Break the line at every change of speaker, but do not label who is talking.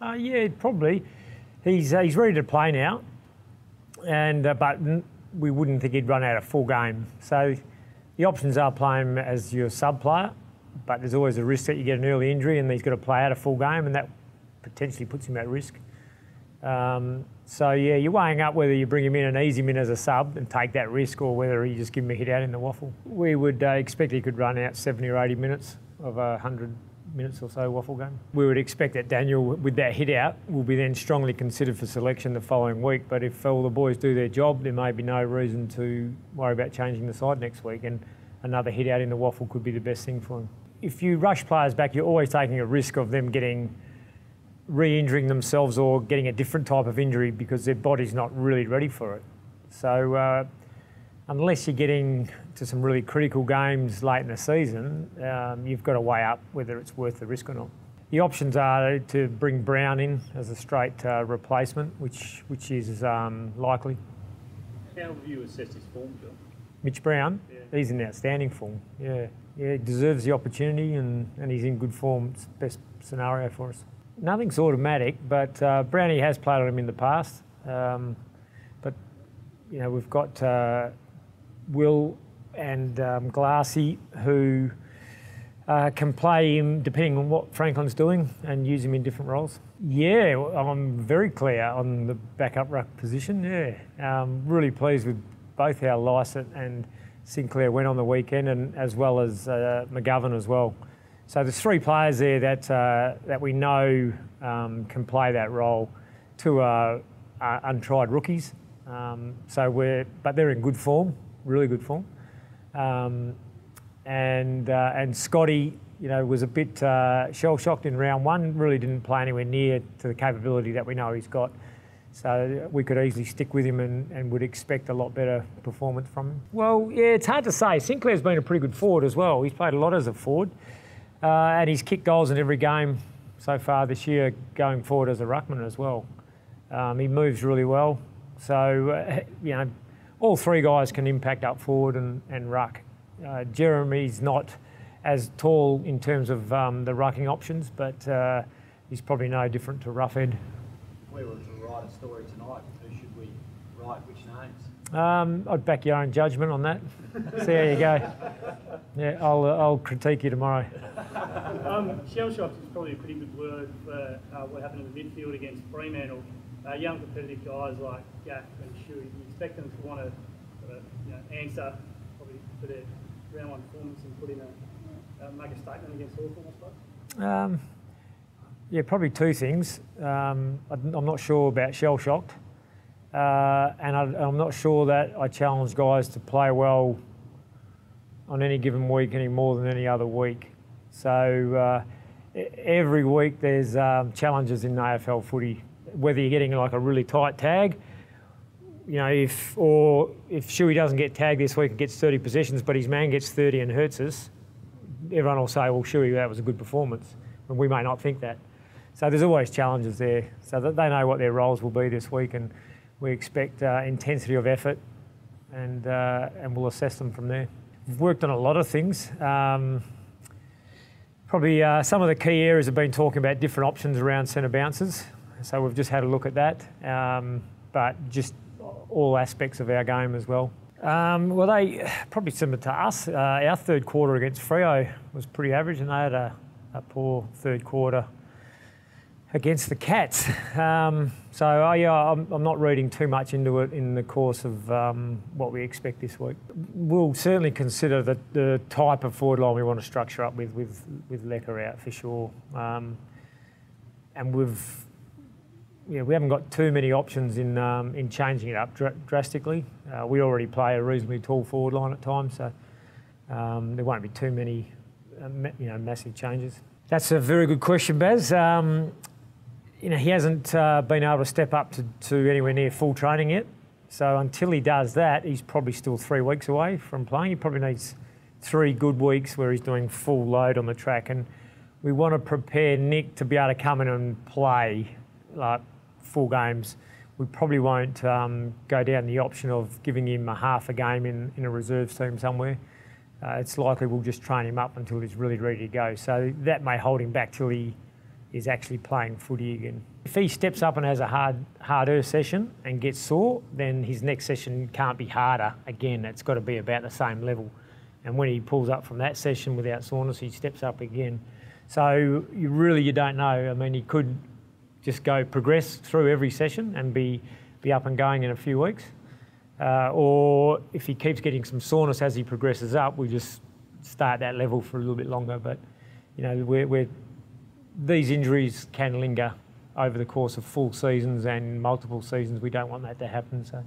Yeah, probably. He's ready to play now, and but we wouldn't think he'd run out a full game. So the options are playing him as your sub player, but there's always a risk that you get an early injury and he's got to play out a full game, and that potentially puts him at risk. So yeah, you're weighing up whether you bring him in and ease him in as a sub and take that risk, or whether you just give him a hit out in the waffle. We would expect he could run out 70 or 80 minutes of a 100 minutes or so waffle game. We would expect that Daniel, with that hit out, will be then strongly considered for selection the following week. But if all the boys do their job, there may be no reason to worry about changing the side next week, and another hit out in the waffle could be the best thing for him. If you rush players back, you're always taking a risk of them re-injuring themselves or getting a different type of injury because their body's not really ready for it. So unless you're getting to some really critical games late in the season, you've got to weigh up whether it's worth the risk or not. The options are to bring Brown in as a straight replacement, which is likely.
How have you assessed his form, John?
Mitch Brown?
Yeah.
He's in outstanding form, yeah. Yeah, he deserves the opportunity and he's in good form. It's the best scenario for us. Nothing's automatic, but Brownie has played on him in the past. But, you know, we've got Will and Glassy, who can play him depending on what Franklin's doing and use him in different roles. Yeah, I'm very clear on the backup ruck position, yeah. Really pleased with both how Lysett and Sinclair went on the weekend, and as well as McGovern as well. So there's three players there that we know can play that role. Two are untried rookies, but they're in good form, really good form. And Scotty, you know, was a bit shell-shocked in round one. Really didn't play anywhere near to the capability that we know he's got. So we could easily stick with him and would expect a lot better performance from him. Well, yeah, it's hard to say. Sinclair's been a pretty good forward as well. He's played a lot as a forward. And he's kicked goals in every game so far this year, going forward as a ruckman as well. He moves really well. So, you know, all three guys can impact up forward and ruck. Jeremy's not as tall in terms of the rucking options, but he's probably no different to Roughhead.
If we were to write a story tonight, who should we write, which names?
I'd back your own judgment on that. See how you go. Yeah, I'll critique you tomorrow.
Shell shock is probably a pretty good word for what happened in the midfield against Fremantle. Young competitive guys like Jack and Shuey, you expect them to want to answer probably for their round one performance and put in make a statement against Hawthorn, I suppose?
Yeah, probably two things. I'm not sure about shell shocked. And I'm not sure that I challenge guys to play well on any given week any more than any other week. So every week there's challenges in AFL footy, whether you're getting like a really tight tag, you know, if Shuey doesn't get tagged this week and gets 30 possessions, but his man gets 30 and hurts us, everyone will say, well, Shuey, that was a good performance. And we may not think that. So there's always challenges there. So that they know what their roles will be this week, and we expect intensity of effort, and we'll assess them from there. We've worked on a lot of things. Probably some of the key areas have been talking about different options around centre bounces. So we've just had a look at that, but just all aspects of our game as well. Well, they probably similar to us. Our third quarter against Freo was pretty average, and they had a poor third quarter against the Cats. Yeah, I'm not reading too much into it in the course of what we expect this week. We'll certainly consider the type of forward line we want to structure up with Lecker out for sure. And we haven't got too many options in changing it up drastically. We already play a reasonably tall forward line at times, so there won't be too many massive changes. That's a very good question, Baz. He hasn't been able to step up to anywhere near full training yet. So until he does that, he's probably still 3 weeks away from playing. He probably needs 3 good weeks where he's doing full load on the track. And we want to prepare Nick to be able to come in and play like full games. We probably won't go down the option of giving him a half a game in a reserves team somewhere. It's likely we'll just train him up until he's really ready to go. So that may hold him back till he is actually playing footy again. If he steps up and has a harder session and gets sore, then his next session can't be harder again. It's got to be about the same level. And when he pulls up from that session without soreness, he steps up again. So you don't know. I mean, he could just progress through every session and be up and going in a few weeks. Or if he keeps getting some soreness as he progresses up, we just start that level for a little bit longer. But, you know, these injuries can linger over the course of full seasons and multiple seasons. We don't want that to happen. So